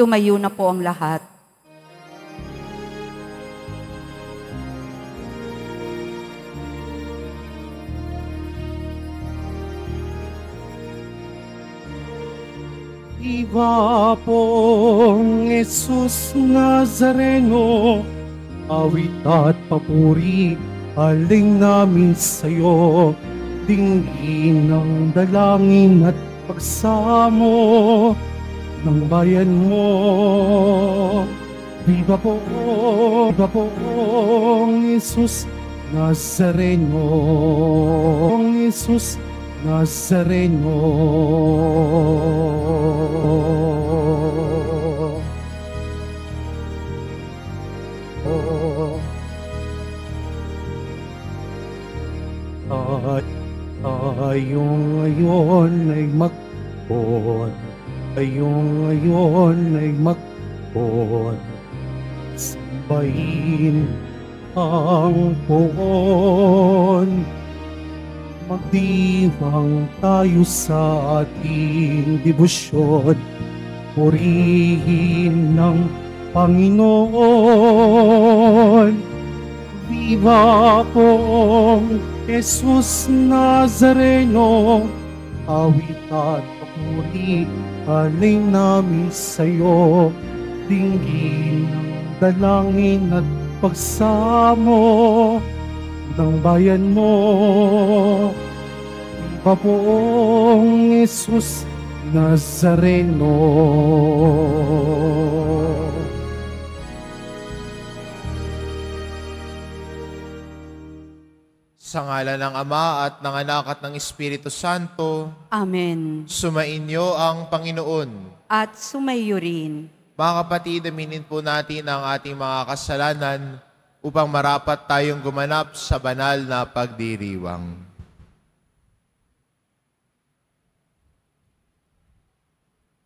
Tumayo na po ang lahat. Iba pong Jesus Nazareno, awit at papuri, aling namin sa'yo. Dinggin ng dalangin at pagsamo ng bayan mo. Viva pong Jesus Nazareno, Jesus Nazareno. At tayong ngayon ay magpon, tayong ngayon ay magpon, sambahin ang poon. Magdiwang tayo sa ating debosyon, purihin ng Panginoon. Viva pong Jesus Nazareno, awit at papuri, aling namin sa'yo. Dinggin ng dalangin at pagsamo ng bayan mo. Viva pong Jesus Nazareno. Sa ngalan ng Ama at ng Anak at ng Espiritu Santo. Amen. Sumainyo ang Panginoon. At sumayo rin. Mga kapatid, aminin po natin ang ating mga kasalanan upang marapat tayong gumanap sa banal na pagdiriwang.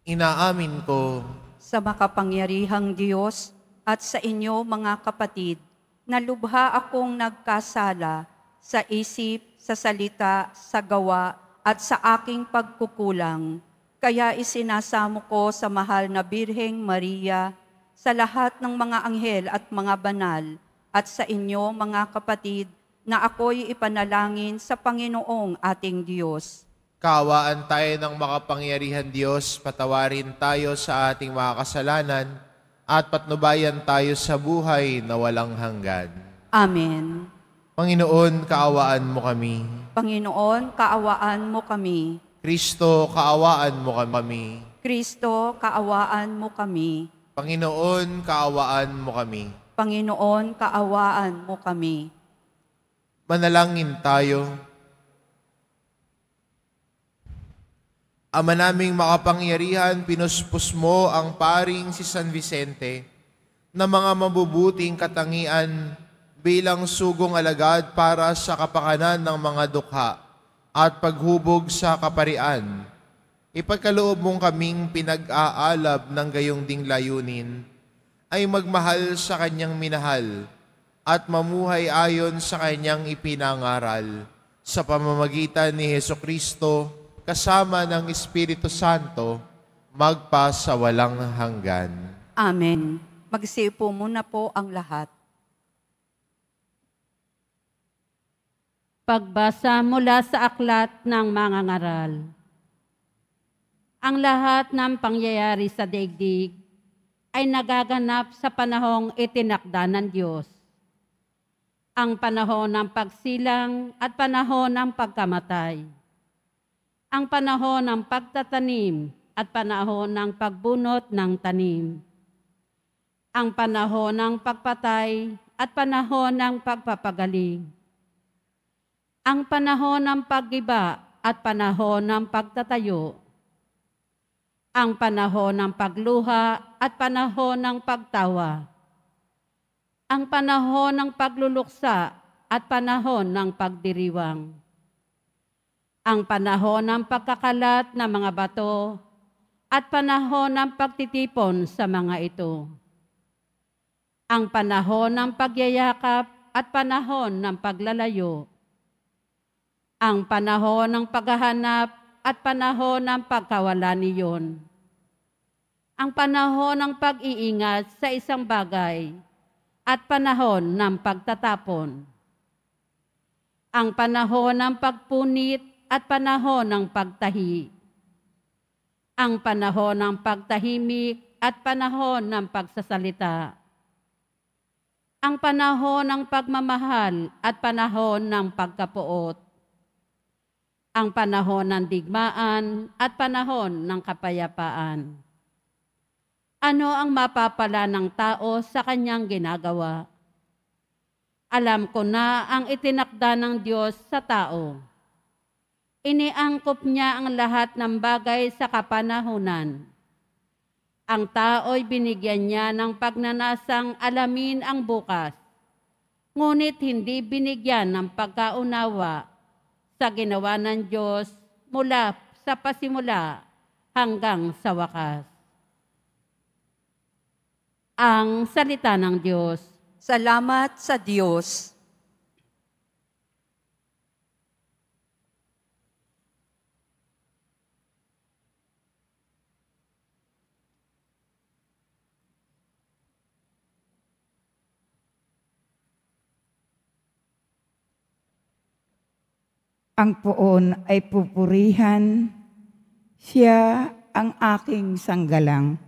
Inaamin ko Sa makapangyarihang Diyos at sa inyo mga kapatid, na lubha akong nagkasala sa isip, sa salita, sa gawa, at sa aking pagkukulang. Kaya isinasamo ko sa mahal na Birheng Maria, sa lahat ng mga anghel at mga banal, at sa inyo mga kapatid, na ako'y ipanalangin sa Panginoong ating Diyos. kaawaan tayo ng makapangyarihan Diyos, patawarin tayo sa ating mga kasalanan, at patnubayan tayo sa buhay na walang hanggan. Amen. Panginoon, kaawaan mo kami. Panginoon, kaawaan mo kami. Kristo, kaawaan mo kami. Kristo, kaawaan mo kami. Panginoon, kaawaan mo kami. Panginoon, kaawaan mo kami. Manalangin tayo. Ama naming makapangyarihan, pinuspos mo ang paring si San Vicente na mga mabubuting katangian bilang sugong alagad para sa kapakanan ng mga dukha at paghubog sa kaparian. Ipagkaloob mong kaming pinag-aalab ng gayong ding layunin ay magmahal sa kanyang minahal at mamuhay ayon sa kanyang ipinangaral sa pamamagitan ni Hesukristo kasama ng Espiritu Santo magpa sa walang hanggan. Amen. Magsiupo muna po ang lahat. Pagbasa mula sa aklat ng mga ngaral. Ang lahat ng pangyayari sa daigdig ay nagaganap sa panahong itinakda ng Diyos. Ang panahon ng pagsilang at panahon ng pagkamatay. Ang panahon ng pagtatanim at panahon ng pagbunot ng tanim. Ang panahon ng pagpatay at panahon ng pagpapagaling. Ang panahon ng paggiba at panahon ng pagtatayo. Ang panahon ng pagluha at panahon ng pagtawa. Ang panahon ng pagluluksa at panahon ng pagdiriwang. Ang panahon ng pagkakalat ng mga bato at panahon ng pagtitipon sa mga ito. Ang panahon ng pagyayakap at panahon ng paglalayo. Ang panahon ng paghahanap at panahon ng pagkawala niyon. ang panahon ng pag-iingat sa isang bagay at panahon ng pagtatapon, ang panahon ng pagpunit at panahon ng pagtahi, ang panahon ng pagtahimik at panahon ng pagsasalita, ang panahon ng pagmamahal at panahon ng pagkapuot, ang panahon ng digmaan at panahon ng kapayapaan. Ano ang mapapala ng tao sa kanyang ginagawa? Alam ko na ang itinakda ng Diyos sa tao. Iniangkop niya ang lahat ng bagay sa kapanahunan. Ang tao'y binigyan niya ng pagnanasang alamin ang bukas, ngunit hindi binigyan ng pagkaunawa sa ginawa ng Diyos mula sa pasimula hanggang sa wakas. Ang salita ng Diyos. Salamat sa Diyos. Ang poon ay pupurihan, siya ang aking sanggalang.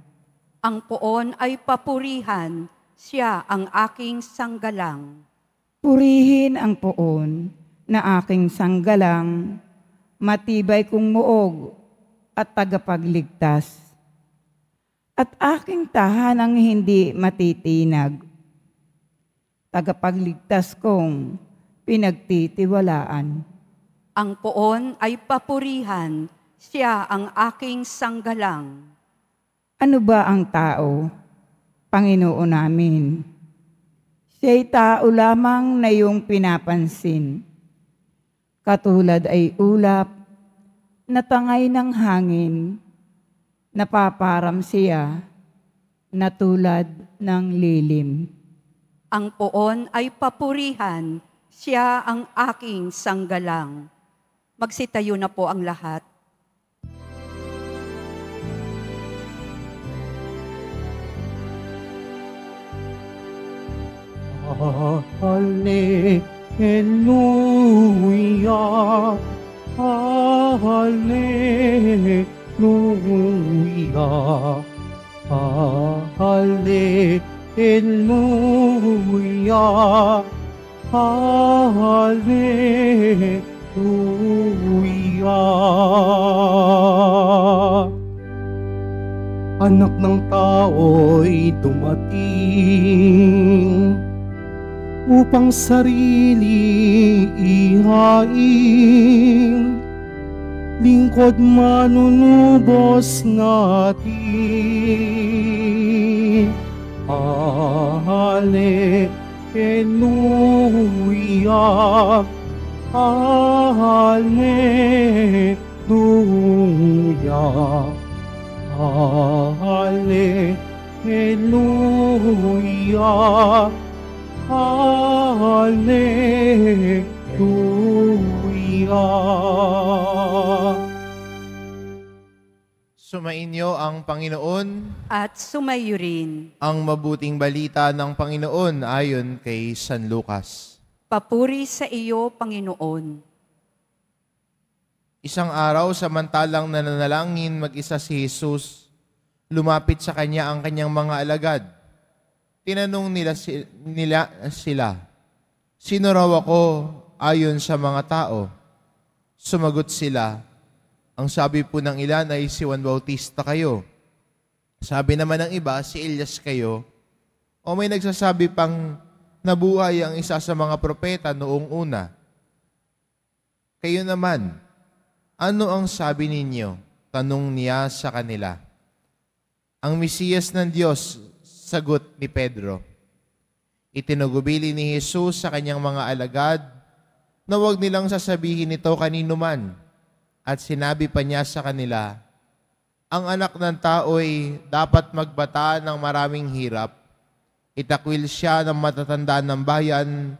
Ang poon ay papurihan, siya ang aking sanggalang. Purihin ang poon na aking sanggalang, matibay kong muog at tagapagligtas. At aking tahanang hindi matitinag, tagapagligtas kong pinagtitiwalaan. Ang poon ay papurihan, siya ang aking sanggalang. Ano ba ang tao, Panginoon namin? Siya'y tao lamang na iyong pinapansin. Katulad ay ulap, na tangay ng hangin, napaparam siya, na tulad ng lilim. Ang poon ay papurihan, siya ang aking sanggalang. Magsitayo na po ang lahat. Hallelujah, Hallelujah, Hallelujah, Hallelujah. Anak ng tao'y dumating upang sarili ihain, lingkod manunubos natin. Hallelujah, Hallelujah, Hallelujah, Hallelujah. Sumainyo ang Panginoon. At sumayo rin. Ang mabuting balita ng Panginoon ayon kay San Lucas. Papuri sa iyo, Panginoon. Isang araw, samantalang nananalangin mag-isa si Jesus, lumapit sa kanya ang kanyang mga alagad. Tinanong nila sila, "Sino raw ako ayon sa mga tao?" Sumagot sila, "Ang sabi po ng ilan ay si Juan Bautista kayo. Sabi naman ng iba, si Elias kayo. O may nagsasabi pang nabuhay ang isa sa mga propeta noong una. Kayo naman, ano ang sabi ninyo?" Tanong niya sa kanila. "Ang Mesiyas ng Diyos," sagot ni Pedro. Itinugubili ni Jesus sa kanyang mga alagad na huwag nilang sasabihin ito kanino man. At sinabi pa niya sa kanila, "Ang anak ng tao'y dapat magbata ng maraming hirap. Itakwil siya ng matatanda ng bayan,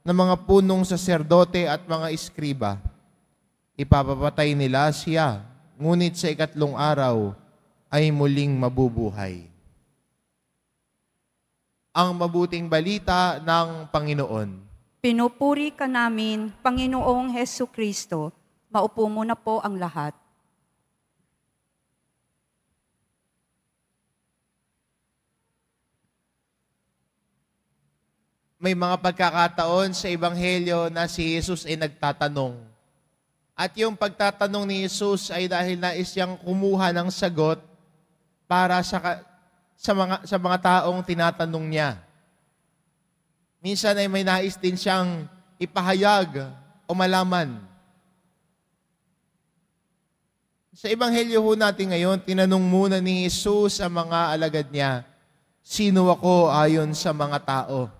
ng mga punong saserdote at mga iskriba. Ipapapatay nila siya, ngunit sa ikatlong araw ay muling mabubuhay. Ang mabuting balita ng Panginoon. Pinupuri ka namin, Panginoong Hesu Kristo. Maupo muna po ang lahat. May mga pagkakataon sa Ebanghelyo na si Jesus ay nagtatanong. At yung pagtatanong ni Jesus ay dahil nais siyang kumuha ng sagot para sa mga taong tinatanong niya. Minsan ay may nais din siyang ipahayag o malaman. Sa Ebanghelyo ho natin ngayon, tinanong muna ni Jesus ang mga alagad niya, sino ako ayon sa mga tao?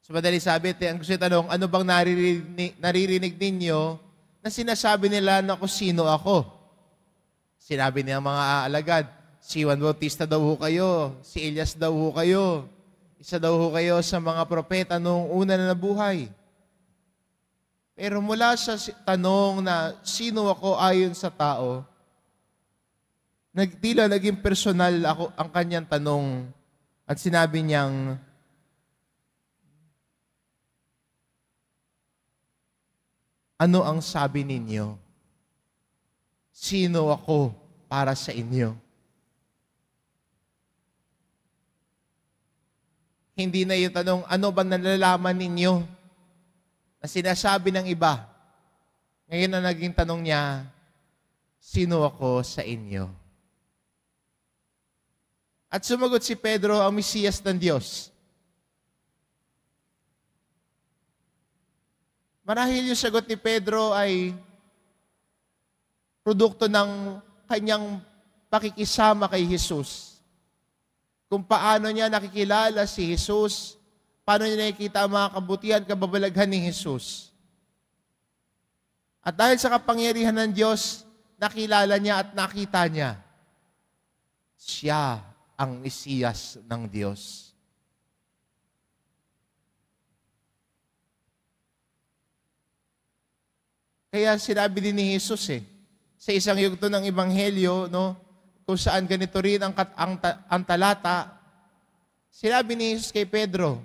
So madali sabi, ang gusto tanong, ano bang naririnig ninyo na sinasabi nila na kung sino ako? Sinabi niya mga alagad, si Juan Bautista daw ho kayo, si Elias daw ho kayo, isa daw ho kayo sa mga propeta noong una na nabuhay. Pero mula sa tanong na sino ako ayon sa tao, tila naging personal ako ang kanyang tanong at sinabi niyang, ano ang sabi ninyo? Sino ako para sa inyo? Hindi na yung tanong, ano ba nalalaman ninyo na sinasabi ng iba? Ngayon na naging tanong niya, sino ako sa inyo? At sumagot si Pedro, ang Mesiyas ng Diyos. Marahil yung sagot ni Pedro ay produkto ng kanyang pakikisama kay Jesus. Kung paano niya nakikilala si Jesus, paano niya nakikita ang mga kabutihan, kababalaghan ni Jesus. At dahil sa kapangyarihan ng Diyos, nakilala niya at nakita niya, siya ang Mesiyas ng Diyos. Kaya sinabi din ni Jesus sa isang yugto ng Ebanghelyo, kung saan ganito rin ang talata, sinabi ni Jesus kay Pedro,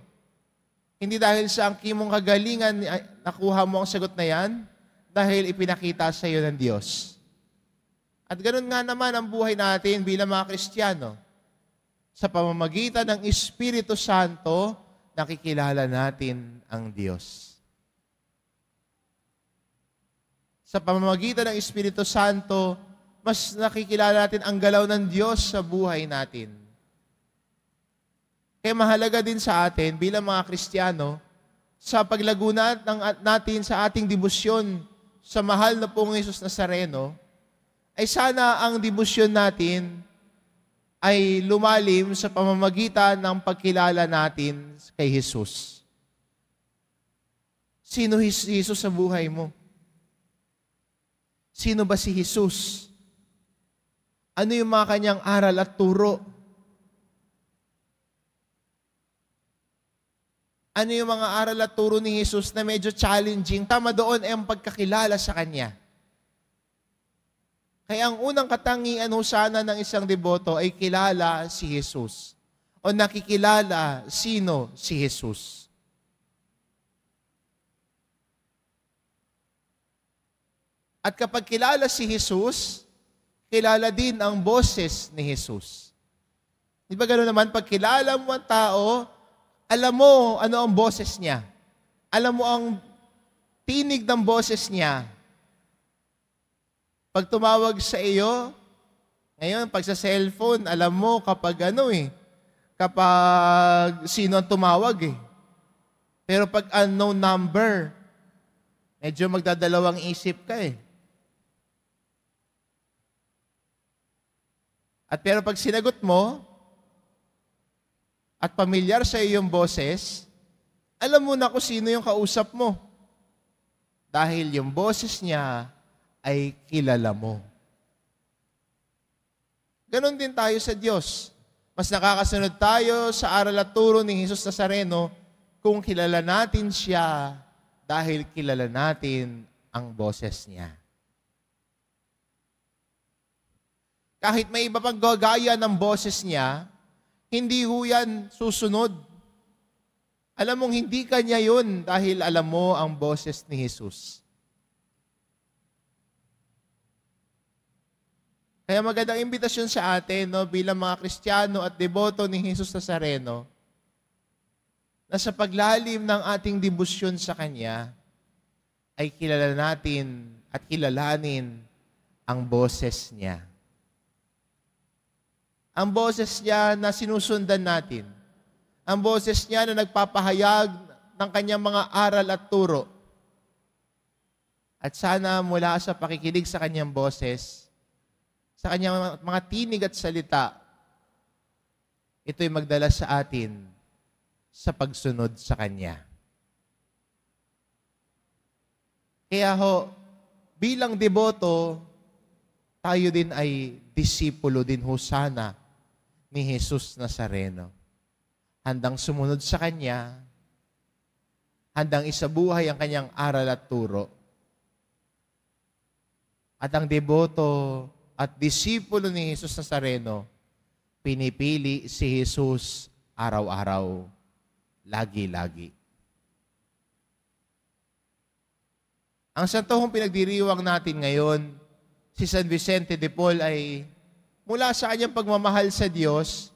hindi dahil sa angking mong kagalingan nakuha mo ang sagot na yan, dahil ipinakita sa iyo ng Diyos. At ganun nga naman ang buhay natin bilang mga Kristiyano. Sa pamamagitan ng Espiritu Santo, nakikilala natin ang Diyos. Sa pamamagitan ng Espiritu Santo, mas nakikilala natin ang galaw ng Diyos sa buhay natin. Kaya mahalaga din sa atin bilang mga Kristiyano, sa paglagunan natin sa ating debosyon sa mahal na pong Jesus Nazareno, ay sana ang debosyon natin ay lumalim sa pamamagitan ng pagkilala natin kay Jesus. Sino Jesus sa buhay mo? Sino ba si Jesus? Ano yung mga kanyang aral at turo? Ano yung mga aral at turo ni Jesus na medyo challenging? Tama doon ay ang pagkakilala sa Kanya. Kaya ang unang katangian sana ng isang deboto ay kilala si Jesus. O nakikilala sino si Jesus. At kapag kilala si Jesus, kilala din ang boses ni Jesus. Di ba gano'n naman? Pag kilala mo ang tao, alam mo ano ang boses niya. Alam mo ang tinig ng boses niya. Pag tumawag sa iyo, ngayon, pag sa cellphone, alam mo kapag kapag sino ang tumawag . Pero pag unknown number, medyo magdadalawang isip ka . At pero pag sinagot mo, at pamilyar sa iyong boses, alam mo na kung sino yung kausap mo. Dahil yung boses niya ay kilala mo. Ganon din tayo sa Diyos. Mas nakakasunod tayo sa aral at turo ni Jesus Nazareno kung kilala natin siya dahil kilala natin ang boses niya. Kahit may iba pang gagaya ng boses niya, hindi ho yan susunod. Alam mong hindi kanya yun dahil alam mo ang boses ni Jesus. Kaya magandang imbitasyon sa atin, no, bilang mga Kristiyano at deboto ni Jesus Nazareno, na sa paglalim ng ating debosyon sa Kanya, ay kilala natin at kilalanin ang boses niya. Ang boses niya na sinusundan natin. Ang boses niya na nagpapahayag ng kanyang mga aral at turo. At sana mula sa pakikinig sa kanyang boses, sa kanyang mga tinig at salita, ito'y magdala sa atin sa pagsunod sa Kanya. Kaya ho, bilang deboto, tayo din ay disipulo din ho sana ni Jesus Nazareno. Handang sumunod sa Kanya, handang isabuhay ang Kanyang aral at turo. At ang deboto at disipulo ni Jesus Nazareno, pinipili si Jesus araw-araw, lagi-lagi. Ang santohong pinagdiriwang natin ngayon, si San Vicente de Paul ay mula sa kanyang pagmamahal sa Diyos,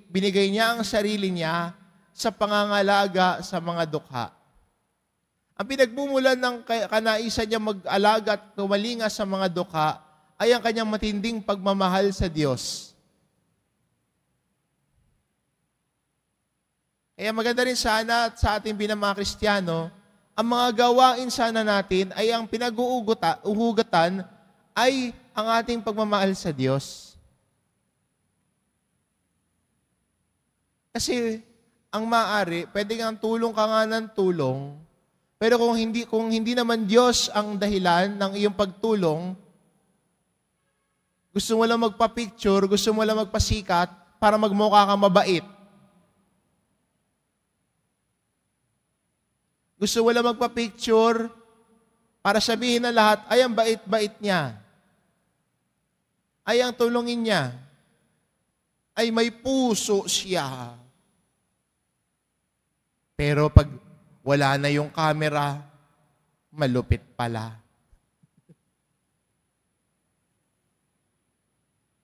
binigay niya ang sarili niya sa pangangalaga sa mga dukha. Ang pinagmumulan ng kanaisan niya mag-alaga at kumalinga sa mga dukha ay ang kanyang matinding pagmamahal sa Diyos. Kaya maganda rin sana sa ating bilang mga Kristiyano, ang mga gawain sana natin ay ang pinag-uuhugatan ay ang ating pagmamahal sa Diyos. Kasi ang maaari, pwede kang tulong ka nga ng tulong, pero kung hindi naman Diyos ang dahilan ng iyong pagtulong, gusto mo lang magpa-picture, gusto mo lang magpasikat para magmukha kang mabait. Gusto mo lang magpa-picture para sabihin na lahat, ay ang bait-bait niya. Ay ang tulungin niya. Ay may puso siya. Pero pag wala na yung camera, malupit pala.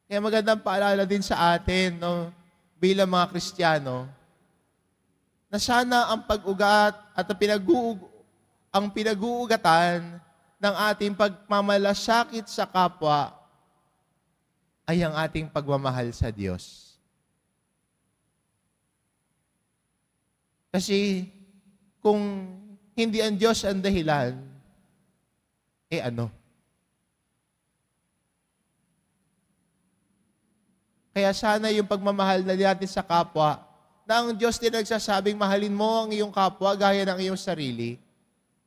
Kaya magandang paalala din sa atin, no, bilang mga Kristiyano, na sana ang pag-ugat at ang pinag-uugatan ng ating pagmamalasakit sa kapwa ay ang ating pagmamahal sa Diyos. Kasi kung hindi ang Diyos ang dahilan, ano? Kaya sana yung pagmamahal na natin sa kapwa, na ang Diyos din nagsasabing mahalin mo ang iyong kapwa gaya ng iyong sarili,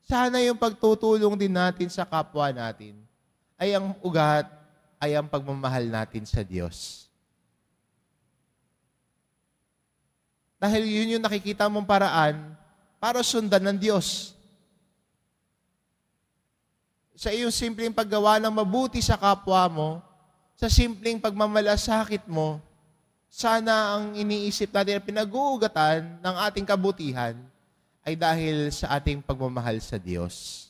sana yung pagtutulong din natin sa kapwa natin ay ang ugat, ay ang pagmamahal natin sa Diyos. Dahil yun yung nakikita mong paraan para sundan ng Diyos. Sa iyong simpleng paggawa ng mabuti sa kapwa mo, sa simpleng pagmamalasakit mo, sana ang iniisip natin at pinag-uugatan ng ating kabutihan ay dahil sa ating pagmamahal sa Diyos.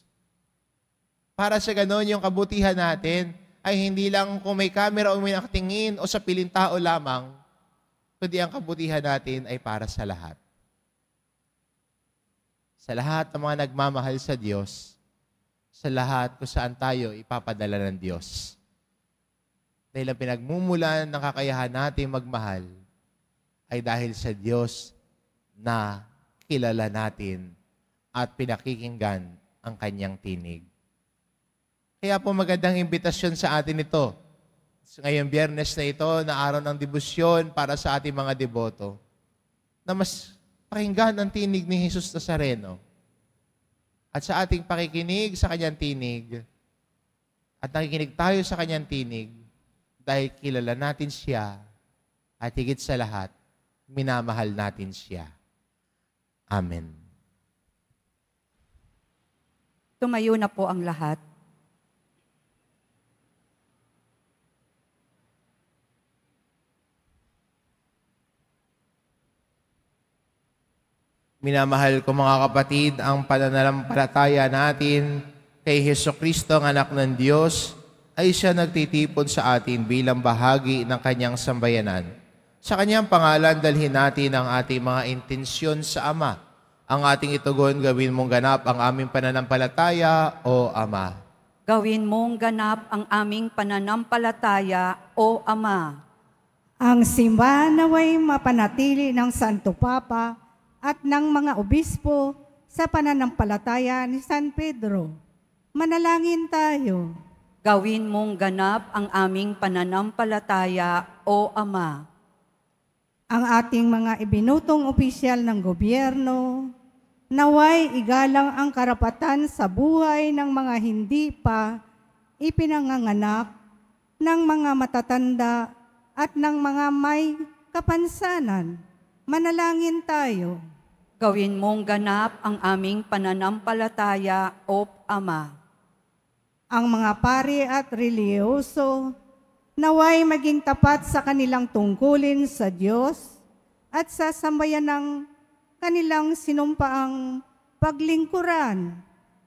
Para sa ganon, yung kabutihan natin ay hindi lang kung may camera o may nakatingin o sa piling tao lamang, kundi ang kabutihan natin ay para sa lahat. Sa lahat ng mga nagmamahal sa Diyos, sa lahat kung saan tayo ipapadala ng Diyos. Dahil ang pinagmumulan ng kakayahan natin magmahal ay dahil sa Diyos na kilala natin at pinakikinggan ang Kanyang tinig. Kaya po magandang imbitasyon sa atin ito. Ngayong Biyernes na ito, na araw ng debosyon para sa ating mga deboto, na mas pakinggan ang tinig ni Jesus Nazareno. At sa ating pakikinig sa Kanyang tinig, at nakikinig tayo sa Kanyang tinig, dahil kilala natin siya at higit sa lahat, minamahal natin siya. Amen. Tumayo na po ang lahat. Minamahal ko mga kapatid, ang pananampalataya natin kay Hesukristo, ang anak ng Diyos, ay siya nagtitipon sa atin bilang bahagi ng kanyang sambayanan. Sa kanyang pangalan, dalhin natin ang ating mga intensyon sa Ama. Ang ating itugon, gawin mong ganap ang aming pananampalataya, O Ama. Gawin mong ganap ang aming pananampalataya, O Ama. Ang simbahan naway mapanatili ng Santo Papa at ng mga obispo sa pananampalataya ni San Pedro. Manalangin tayo. Gawin mong ganap ang aming pananampalataya, O Ama. Ang ating mga ibinutong opisyal ng gobyerno, naway igalang ang karapatan sa buhay ng mga hindi pa ipinanganganak, ng mga matatanda at ng mga may kapansanan. Manalangin tayo. Gawin mong ganap ang aming pananampalataya, O Ama. Ang mga pari at reliyoso, naway maging tapat sa kanilang tungkulin sa Diyos at sa sambayan ng kanilang sinumpaang paglingkuran.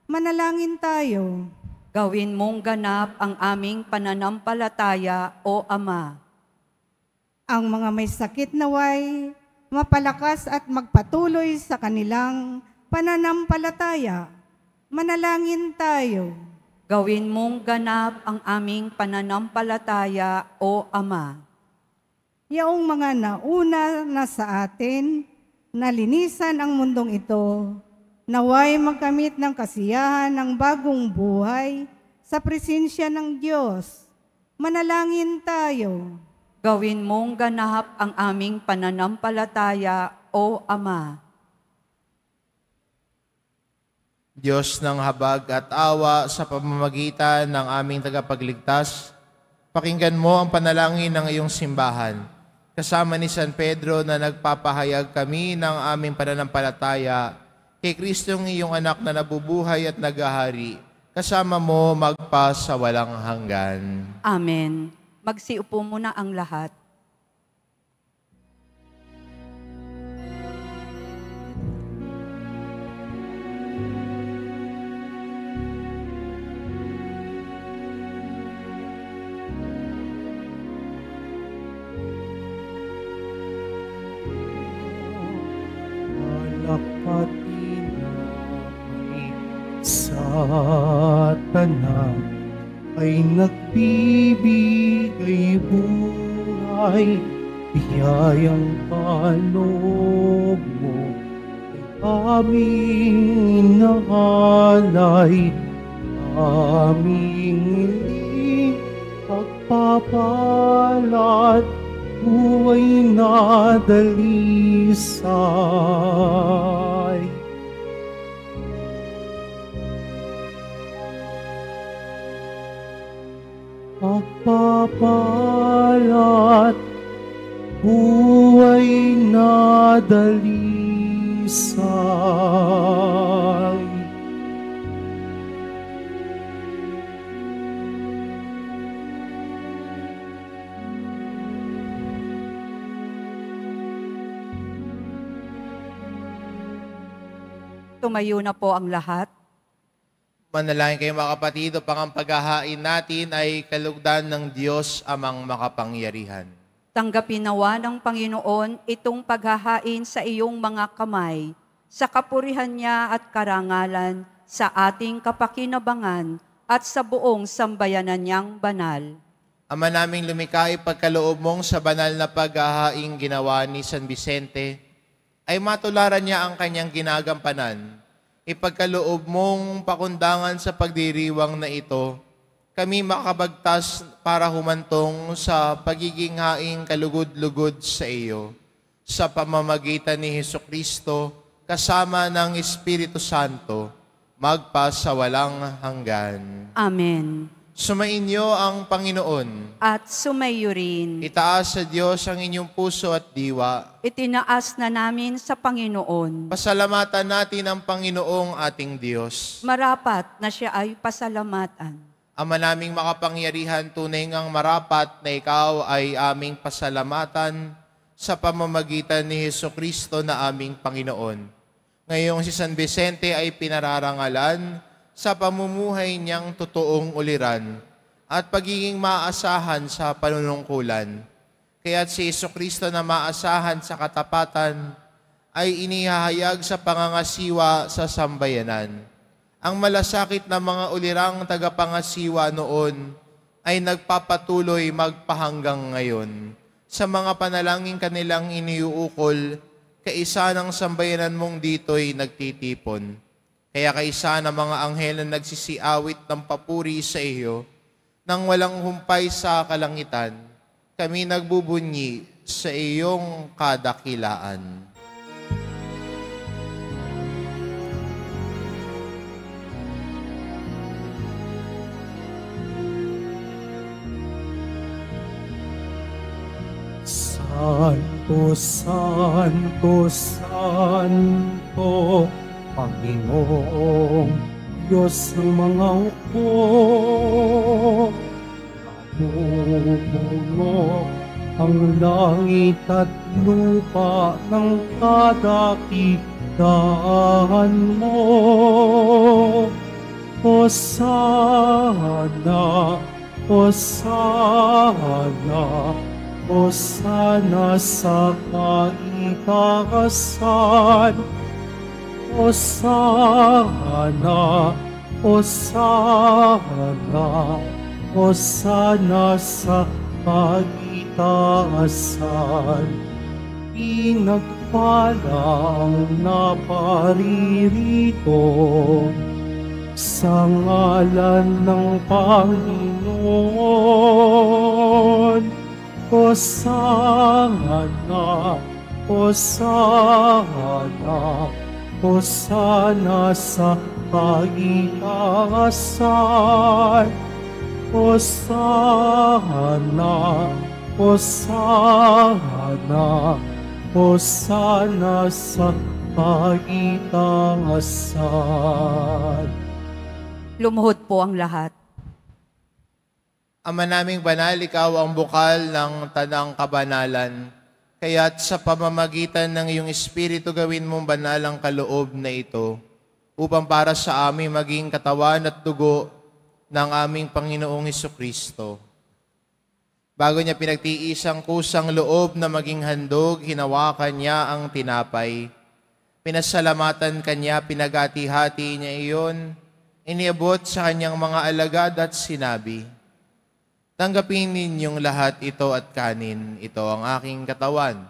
Manalangin tayo. Gawin mong ganap ang aming pananampalataya, O Ama. Ang mga may sakit naway mapalakas at magpatuloy sa kanilang pananampalataya. Manalangin tayo. Gawin mong ganap ang aming pananampalataya, O Ama. Yaong mga nauna na sa atin, nalinisan ang mundong ito, naway magkamit ng kasiyahan ng bagong buhay sa presensya ng Diyos. Manalangin tayo. Gawin mong ganap ang aming pananampalataya, O Ama. Diyos ng habag at awa, sa pamamagitan ng aming tagapagligtas, pakinggan mo ang panalangin ng iyong simbahan. Kasama ni San Pedro na nagpapahayag kami ng aming pananampalataya kay Kristong iyong anak na nabubuhay at naghahari. Kasama mo magpa sa walang hanggan. Amen. Magsiupo muna ang lahat. Malakpatin namin sa tanan ay nagbibigay buhay, biyayang kaloob mo ay aming inaalay, aming hiling pagpapalat, buhay na dalisay. Pagpapalat, buhay na dalisay. Tumayo na po ang lahat. Manalangin kayo mga kapatid, upang ang paghahain natin ay kalugdan ng Diyos amang makapangyarihan. Tanggapin nawa ng Panginoon itong paghahain sa iyong mga kamay, sa kapurihan niya at karangalan, sa ating kapakinabangan at sa buong sambayanan niyang banal. Ama naming lumikha, ipagkaloob mong sa banal na paghahaing ginawa ni San Vicente, ay matularan niya ang kanyang ginagampanan. Ipagkaloob mong pakundangan sa pagdiriwang na ito, kami makabagtas para humantong sa pagiging haing kalugod-lugod sa iyo, sa pamamagitan ni Hesukristo, kasama ng Espiritu Santo, magpa sa walang hanggan. Amen. Sumainyo ang Panginoon. At sumayo rin. Itaas sa Diyos ang inyong puso at diwa. Itinaas na namin sa Panginoon. Pasalamatan natin ang Panginoong ating Diyos. Marapat na siya ay pasalamatan. Ama naming makapangyarihan, tunay ngang marapat na ikaw ay aming pasalamatan sa pamamagitan ni Hesukristo na aming Panginoon. Ngayong si San Vicente ay pinararangalan sa pamumuhay niyang totoong uliran at pagiging maasahan sa panunungkulan. Kaya't si Jesucristo na maasahan sa katapatan ay inihahayag sa pangangasiwa sa sambayanan. Ang malasakit na mga ulirang tagapangasiwa noon ay nagpapatuloy magpahanggang ngayon. Sa mga panalangin kanilang iniuukol, kaisa ng sambayanan mong dito'y nagtitipon. Kaya kaisa ng mga anghel na nagsisiawit ng papuri sa iyo, nang walang humpay sa kalangitan, kami nagbubunyi sa iyong kadakilaan. Santo, Santo, Santo, Panginoong Diyos ng mga hukbo. Napupuno ang langit at lupa ng kadakitaan mo. Hosana, Hosana, Hosana sa kaitaasan. Hosana, Hosana, Hosana sa kaitaasan. Pinagpala ang naparirito sa ngalan ng Panginoon. Hosana, Hosana, Hosana sa kaitaasan. Hosana, Hosana, Hosana sa kaitaasan. Lumuhod po ang lahat. Ama naming banal, ikaw ang bukal ng tanang kabanalan. Kaya't sa pamamagitan ng iyong Espiritu gawin mong banal ang kaloob na ito, upang para sa amin maging katawan at dugo ng aming Panginoong Hesukristo. Bago niya pinagtiis ang kusang loob na maging handog, hinawakan niya ang tinapay. Pinasalamatan kanya, pinagati-hati niya iyon, iniabot sa kanyang mga alagad at sinabi, "Tanggapin ninyong lahat ito at kanin. Ito ang aking katawan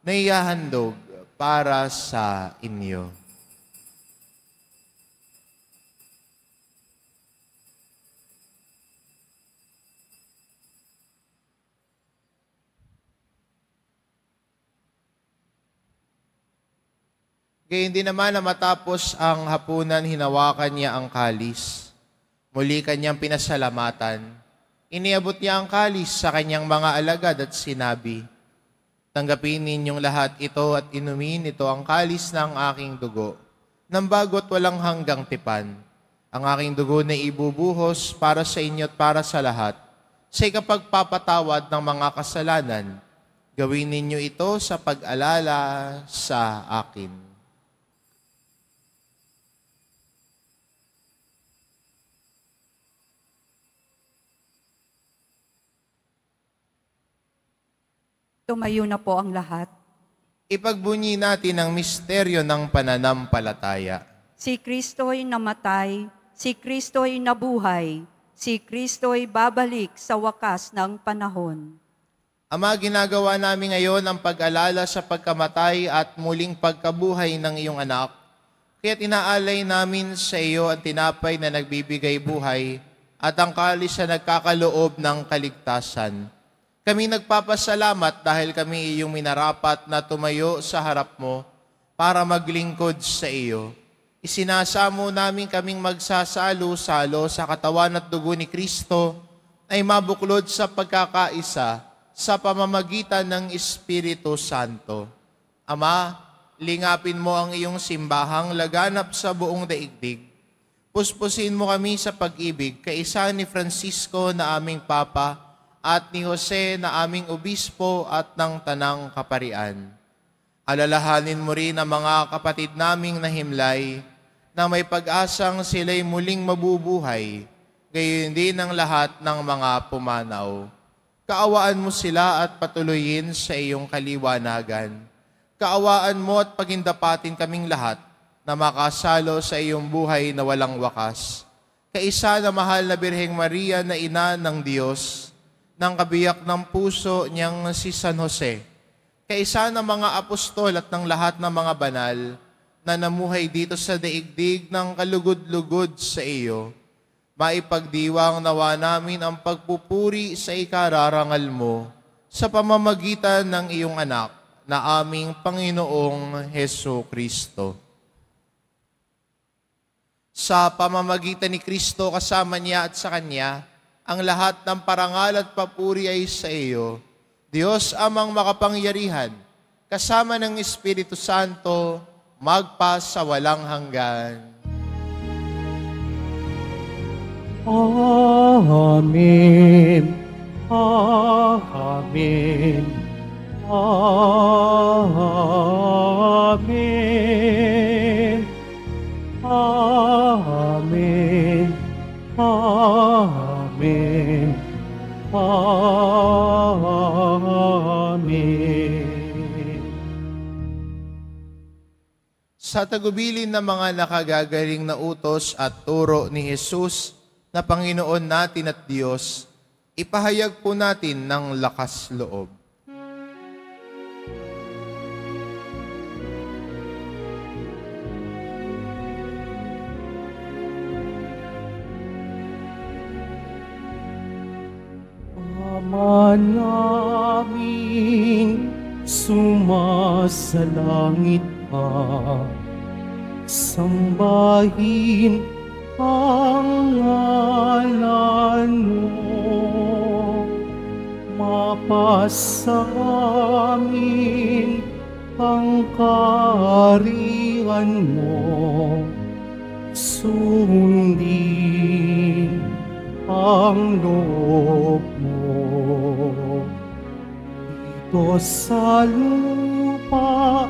na ihahandog para sa inyo." Gayun din naman na matapos ang hapunan, hinawakan niya ang kalis. Muli kanyang pinasalamatan. Iniabot niya ang kalis sa kanyang mga alagad at sinabi, "Tanggapin ninyong lahat ito at inumin, ito ang kalis ng aking dugo, ng bago't walang hanggang tipan. Ang aking dugo na ibubuhos para sa inyo at para sa lahat, sa ikapagpapatawad ng mga kasalanan. Gawin ninyo ito sa pag-alala sa akin." Tumayo na po ang lahat. Ipagbunyi natin ang misteryo ng pananampalataya. Si Kristo'y namatay, si Kristo'y nabuhay, si Kristo'y babalik sa wakas ng panahon. Ama, ginagawa namin ngayon ang pag-alala sa pagkamatay at muling pagkabuhay ng iyong anak. Kaya't inaalay namin sa iyo ang tinapay na nagbibigay buhay at ang kalis na nagkakaloob ng kaligtasan. Kami nagpapasalamat dahil kami iyong minarapat na tumayo sa harap mo para maglingkod sa iyo. Isinasamo namin kaming magsasalo-salo sa katawan at dugo ni Kristo ay mabuklod sa pagkakaisa sa pamamagitan ng Espiritu Santo. Ama, lingapin mo ang iyong simbahang laganap sa buong daigdig. Puspusin mo kami sa pag-ibig kaisa ni Francisco na aming Papa at ni Jose na aming obispo at ng Tanang Kaparian. Alalahanin mo rin ang mga kapatid naming nahimlay na may pag-asang sila'y muling mabubuhay, gayon din ang lahat ng mga pumanaw. Kaawaan mo sila at patuloyin sa iyong kaliwanagan. Kaawaan mo at pagindapatin kaming lahat na makasalo sa iyong buhay na walang wakas. Kaisa na mahal na Birheng Maria na ina ng Diyos, ng kabiyak ng puso niyang si San Jose, kaisa ng mga apostol at ng lahat ng mga banal na namuhay dito sa daigdig ng kalugod-lugod sa iyo, maipagdiwang nawa namin ang pagpupuri sa ikararangal mo sa pamamagitan ng iyong anak na aming Panginoong Heso Kristo. Sa pamamagitan ni Kristo kasama niya at sa Kanya, ang lahat ng parangal at papuri ay sa iyo, Diyos amang makapangyarihan, kasama ng Espiritu Santo, magpa sa walang hanggan. Amen. Amen. Amen. Amen. Amen. Amen. Sa tagubilin ng mga nakagagaling na utos at turo ni Jesus na Panginoon natin at Diyos, ipahayag po natin ng lakas loob. Ama namin, sumasalangit ka, sambahin ang ngalan mo, mapasa amin ang kaharian mo, sundin ang loob mo dito sa lupa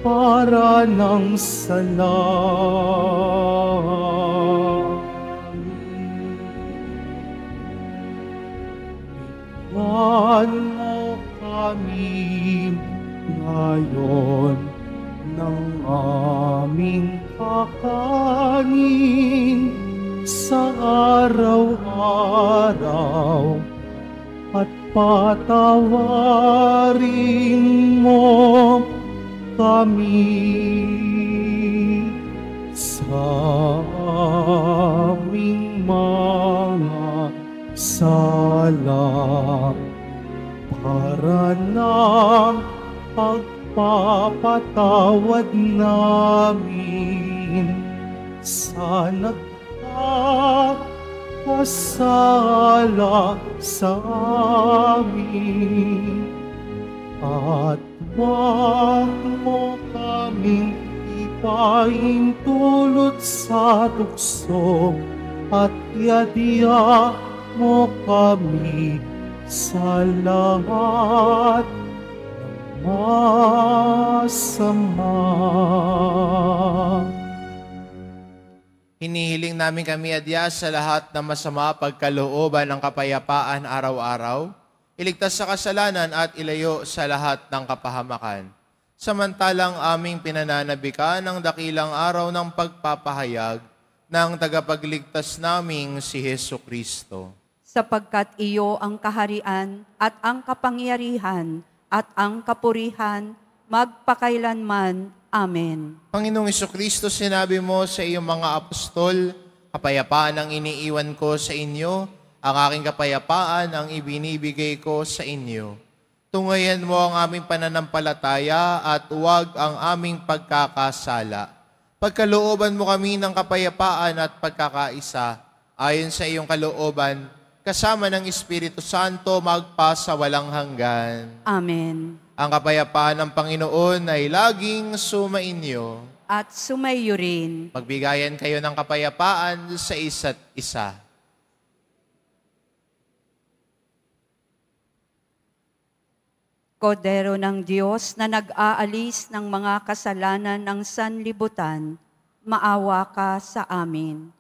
para ng salamin. Bigyan mo kami ngayon ng aming kakanin sa araw-araw at patawarin mo kami sa aming mga sala para ng pagpapatawad namin sa nagkakasala sa amin, at huwag mo kaming ipahintulot sa tukso, at iadya mo kami sa lahat ng masama. Hinihiling namin kami adya sa lahat ng masama pagkalooban ng kapayapaan araw-araw, iligtas sa kasalanan at ilayo sa lahat ng kapahamakan. Samantalang aming pinananabikan ang dakilang araw ng pagpapahayag ng tagapagligtas naming si Heso Kristo. Sapagkat iyo ang kaharian at ang kapangyarihan at ang kapurihan magpakailanman. Amen. Panginoong Jesucristo, sinabi mo sa iyong mga apostol, kapayapaan ang iniiwan ko sa inyo, ang aking kapayapaan ang ibinibigay ko sa inyo. Tungayan mo ang aming pananampalataya at huwag ang aming pagkakasala. Pagkalooban mo kami ng kapayapaan at pagkakaisa, ayon sa iyong kalooban, kasama ng Espiritu Santo magpa sa walang hanggan. Amen. Ang kapayapaan ng Panginoon ay laging sumainyo. At sumayo rin. Magbigayan kayo ng kapayapaan sa isa't isa. Kordero ng Diyos na nag-aalis ng mga kasalanan ng sanlibutan, maawa ka sa amin.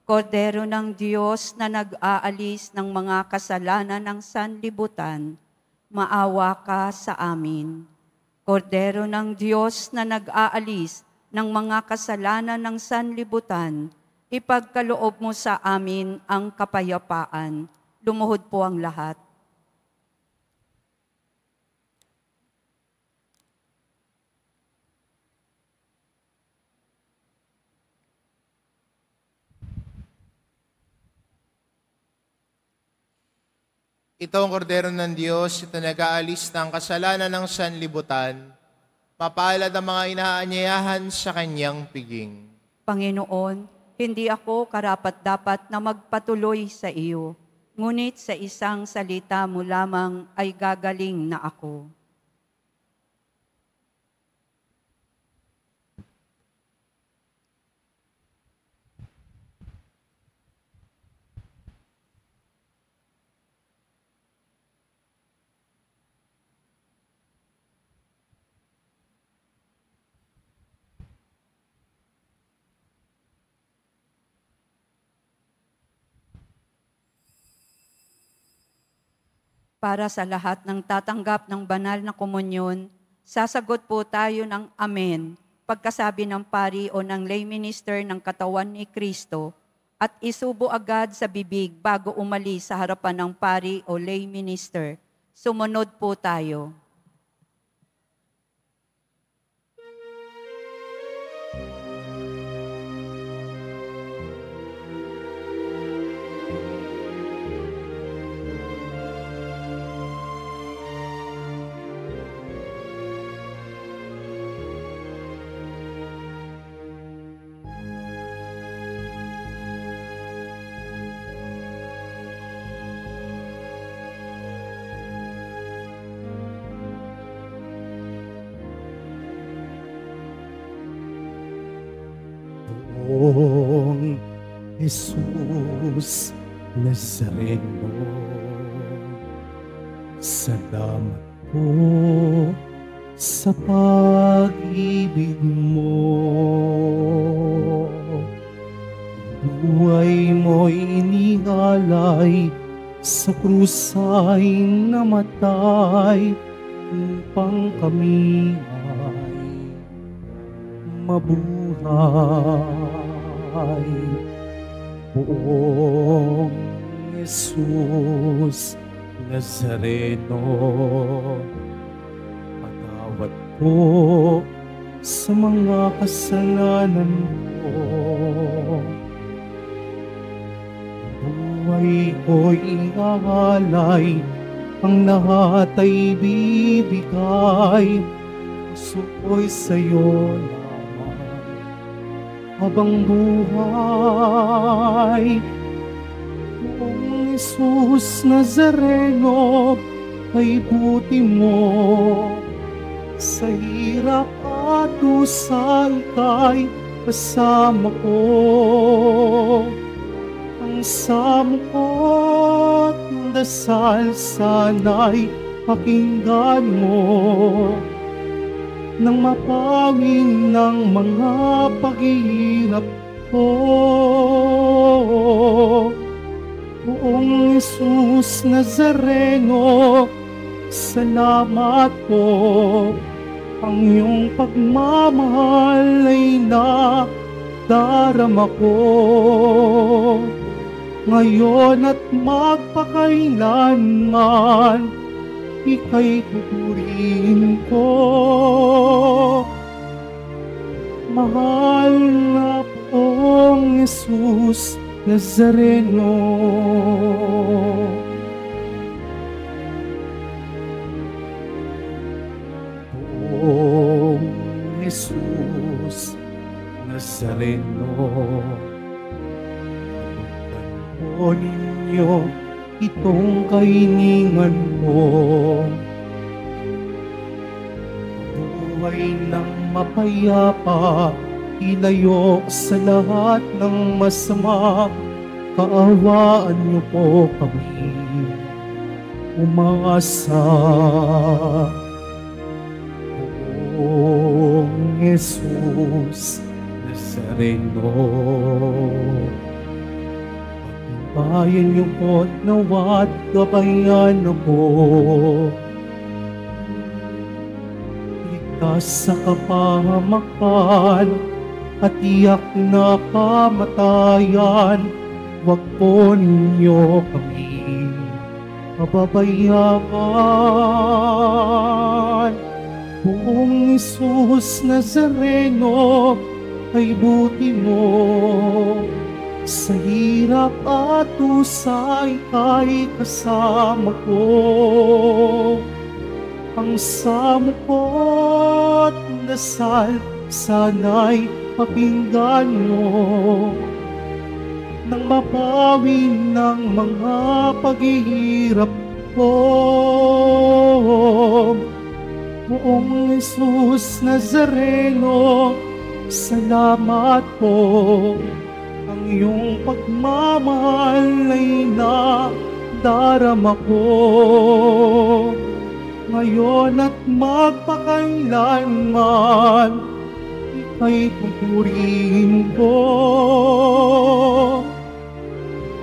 Kordero ng Diyos na nag-aalis ng mga kasalanan ng sanlibutan, maawa ka sa amin. Kordero ng Diyos na nag-aalis ng mga kasalanan ng sanlibutan, ipagkaloob mo sa amin ang kapayapaan. Lumuhod po ang lahat. Ito ang kordero ng Diyos, ito nag-aalis ng kasalanan ng sanlibutan. Mapalad ang mga inaanyayahan sa kanyang piging. Panginoon, hindi ako karapat-dapat na magpatuloy sa iyo, ngunit sa isang salita mo lamang ay gagaling na ako. Para sa lahat ng tatanggap ng banal na komunyon, sasagot po tayo ng Amen, pagkasabi ng pari o ng lay minister ng katawan ni Kristo, at isubo agad sa bibig bago umalis sa harapan ng pari o lay minister. Sumunod po tayo. Poong Jesus Nazareno, salamat po sa pag-ibig mo. Buhay mo'y inialay, sa krus ay namatay, upang kami ay mabuhay. Poong Jesus Nazareno, patawad po sa mga kasalanan ko. Buhay ko'y iaalay, ang lahat ay bibigay, puso ko'y sa'yo lamang habang buhay. Poong Jesus Nazareno, ay buti mo, sa hirap at dusa ika'y kasama ko. Ang samo ko't dasal sana'y pakinggan mo, nang mapawin ng mga paghihirap ko. Poong Jesus Nazareno, salamat po, ang iyong pagmamahal ay nadarama ko. Ngayon at magpakailanman, ika'y pupurihin ko. Mahal na Poong Jesus Nazareno. Poong Jesus Nazareno, o ninyo itong kahiningan mo. Buhay ng mapayapa, ilayok sa lahat ng masama. Kaawaan niyo po kami, umasa. Jesus Nazareno. Pagbayan niyo po't nawat gabayan ako, ligtas sa kapahamakan at tiyak na kamatayan. Huwag po ninyo kami pababayaan. Buong Jesus Nazareno, ay buti mo. Sa hirap at usay kay kasama ko. Ang samo ko't dasal sana'y pakinggan mo, nang mapawi ng mga paghihirap ko. Buong Jesus Nazareno, salamat po. Ang iyong pagmamahal ay nadarama ko, ngayon at magpakailanman, ika'y pupurihin ko.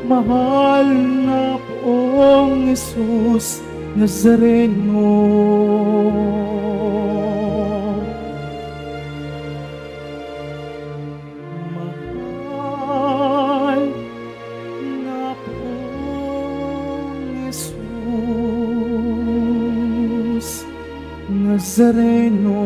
Mahal na poong Jesus Nazareno. Mahal na poong Jesus Nazareno.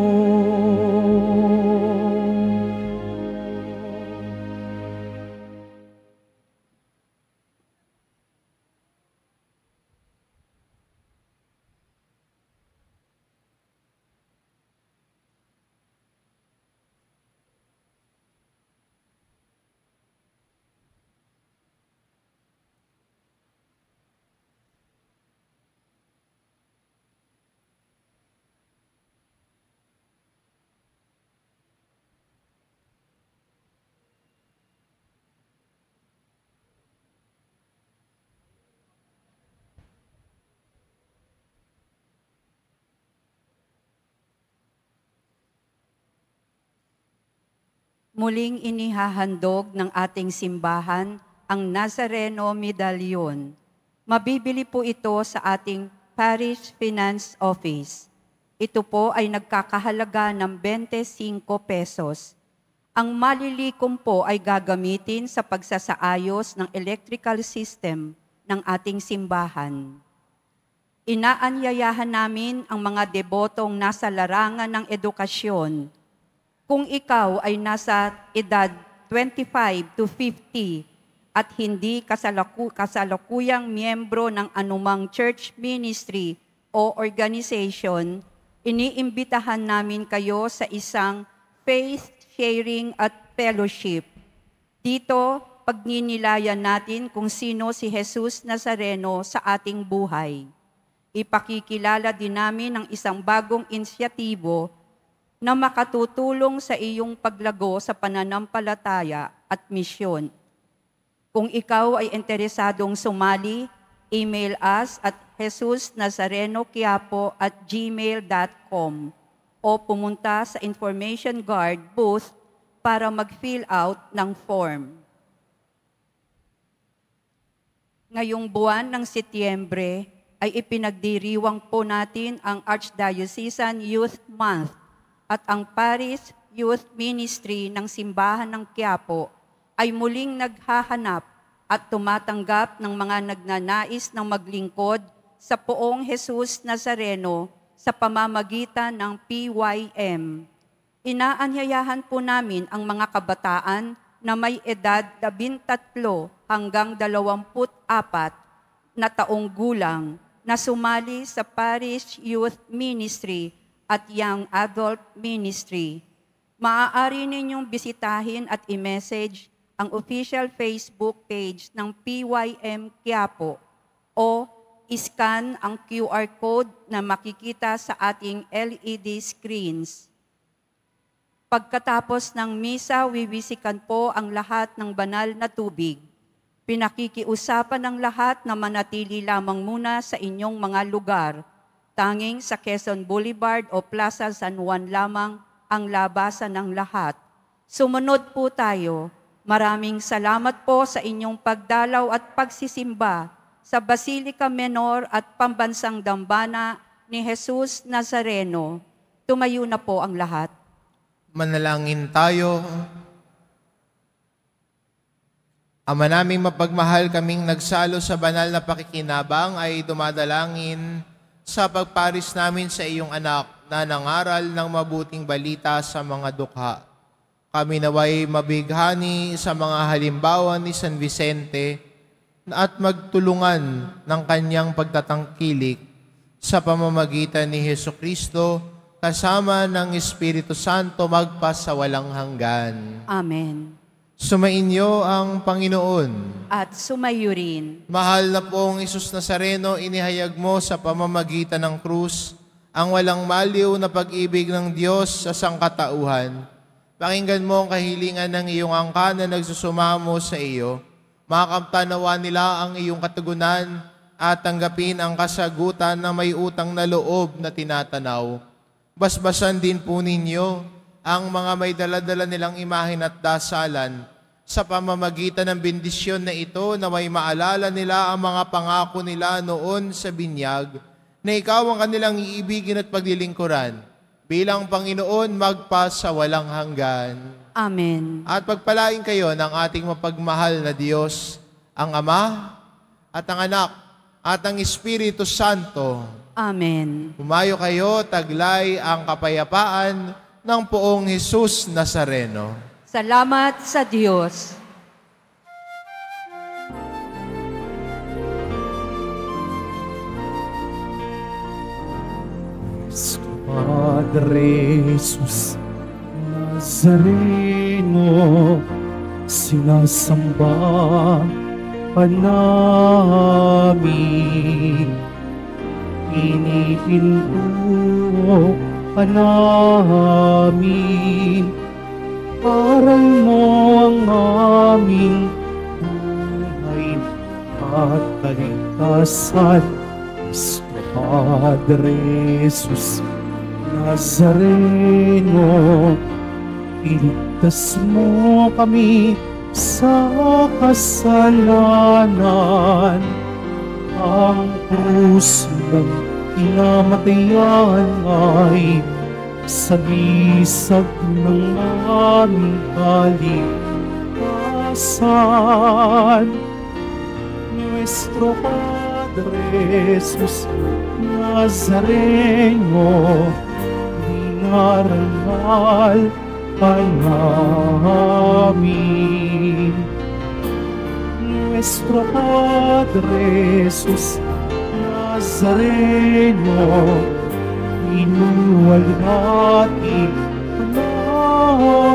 Muling inihahandog ng ating simbahan ang Nazareno Medallion. Mabibili po ito sa ating Parish Finance Office. Ito po ay nagkakahalaga ng 25 pesos. Ang malilikom po ay gagamitin sa pagsasaayos ng electrical system ng ating simbahan. Inaanyayahan namin ang mga debotong nasa larangan ng edukasyon. Kung ikaw ay nasa edad 25 to 50 at hindi kasalukuyang miyembro ng anumang church ministry o organization, iniimbitahan namin kayo sa isang faith sharing at fellowship. Dito, pagninilayan natin kung sino si Jesus Nazareno sa ating buhay. Ipakikilala din namin ang isang bagong inisyatibo na makatutulong sa iyong paglago sa pananampalataya at misyon. Kung ikaw ay interesadong sumali, email us at jesusnazarenoquiapo@gmail.com o pumunta sa Information Guard booth para mag-fill out ng form. Ngayong buwan ng Setyembre ay ipinagdiriwang po natin ang Archdiocesan Youth Month at ang Parish Youth Ministry ng Simbahan ng Quiapo ay muling naghahanap at tumatanggap ng mga nagnanais ng maglingkod sa poong Jesus Nazareno sa pamamagitan ng PYM. Inaanyayahan po namin ang mga kabataan na may edad 13 hanggang 24 na taong gulang na sumali sa Parish Youth Ministry at Young Adult Ministry. Maaari ninyong bisitahin at i-message ang official Facebook page ng PYM Quiapo o iscan ang QR code na makikita sa ating LED screens. Pagkatapos ng misa, wiwisikan po ang lahat ng banal na tubig. Pinakikiusapan ng lahat na manatili lamang muna sa inyong mga lugar. Tanging sa Quezon Boulevard o Plaza San Juan lamang ang labasan ng lahat. Sumunod po tayo. Maraming salamat po sa inyong pagdalaw at pagsisimba sa Basilica Menor at Pambansang Dambana ni Jesus Nazareno. Tumayo na po ang lahat. Manalangin tayo. Ama naming mapagmahal, kaming nagsalo sa banal na pakikinabang ay dumadalangin sa pagparis namin sa iyong anak na nangaral ng mabuting balita sa mga dukha. Kami naway mabighani sa mga halimbawa ni San Vicente at magtulungan ng kanyang pagtatangkilik sa pamamagitan ni Jesucristo kasama ng Espiritu Santo magpasawalang hanggan. Amen. Sumainyo ang Panginoon. At sumayo rin. Mahal na pong Isus Nazareno, inihayag mo sa pamamagitan ng krus ang walang maliw na pag-ibig ng Diyos sa sangkatauhan. Pakinggan mo ang kahilingan ng iyong angkan na nagsusumamo sa iyo. Makakamtanawa nila ang iyong katugunan at tanggapin ang kasagutan na may utang na loob na tinatanaw. Basbasan din po ninyo ang mga may daladala nilang imahen at dasalan sa pamamagitan ng bendisyon na ito na may maalala nila ang mga pangako nila noon sa binyag na ikaw ang kanilang iibigin at paglilingkuran bilang Panginoon magpasawalang hanggan. Amen. At pagpalain kayo ng ating mapagmahal na Diyos, ang Ama at ang Anak at ang Espiritu Santo. Amen. Humayo kayo, taglay ang kapayapaan ng poong Jesus Nazareno. Salamat sa Diyos. Padre Jesus Nazareno, sinasamba ka namin, inihinto ka namin, aral mo ang aming buhay at kaligtasan. Cristo Padre Jesus Nazareno, iligtas mo kami sa kasalanan. Ang krus ng pinamatayan ay sagisag ng aming kaligtasan. Nuestro Padre Jesus Nazareno, dinarangal ka namin. Nuestro Padre Jesus Nazareno, inuwalhati ka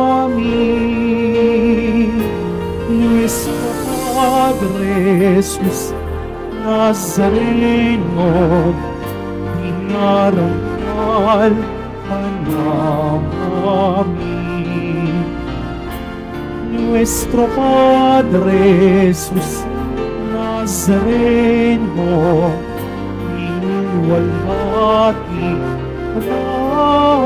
namin. Nuestro Padre Jesus Nazareno, dinarangal ka namin. Nuestro Padre Jesus Nazareno, inuwalhati ka namin.